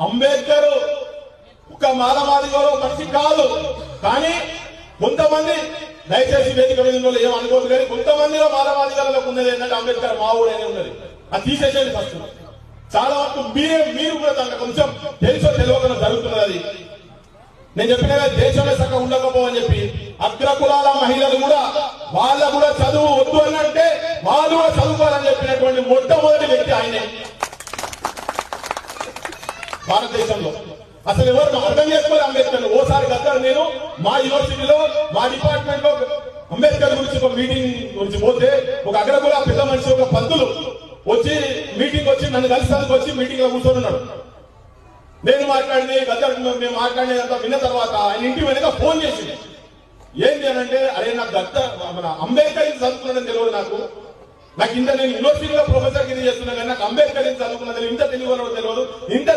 అంబేద్కర్ ఒక మానవాదిగా మనిషి కాదు. కానీ కొంతమంది దయచేసి వేదిక మీద ఏమనుకోదు, కానీ కొంతమందిలో మానవాదిగాలలో ఉన్నది ఏంటంటే అంబేద్కర్ మావుడు అనేది ఉన్నది. అది తీసేసేది ఫస్ట్. చాలా వరకు మీరు కూడా దాంట్లో కొంచెం తెలుసో తెలియకుండా జరుగుతున్నది. అది నేను చెప్పిన దేశంలో చక్కగా ఉండకపోవని చెప్పి అగ్రకులాల మహిళలు కూడా వాళ్ళ కూడా చదువు వద్దు అని అంటే వాళ్ళు కూడా చదువుకోవాలని చెప్పినటువంటి మొట్టమొదటి వ్యక్తి ఆయనే భారతదేశంలో. అసలు ఎవరు అర్థం చేసుకోవాలి అంబేద్కర్. ఓసారి గద్దరు నేను మా యూనివర్సిటీలో మా డిపార్ట్మెంట్ లో అంబేద్కర్ గురించి ఒక మీటింగ్ గురించి పోతే ఒక అగ్రకుల పెద్ద మనిషి ఒక పంతులు వచ్చి మీటింగ్ వచ్చి నన్ను కలిసి వచ్చి మీటింగ్ లో కూర్చొని ఉన్నాడు. నేను మాట్లాడింది గద్దరు మేము మాట్లాడినంత విన్న తర్వాత ఆయన ఇంటి వెనక ఫోన్ చేసి ఏంటి అని అంటే, అరే నాకు మన అంబేద్కర్ చదువుకున్నాడని తెలియదు. నాకు ఇంత నేను యూనివర్సిటీలో ప్రొఫెసర్ కింద చేస్తున్నా కానీ నాకు అంబేద్కర్ చదువుకున్నా ఇంత తెలియదు తెలియదు ఇంత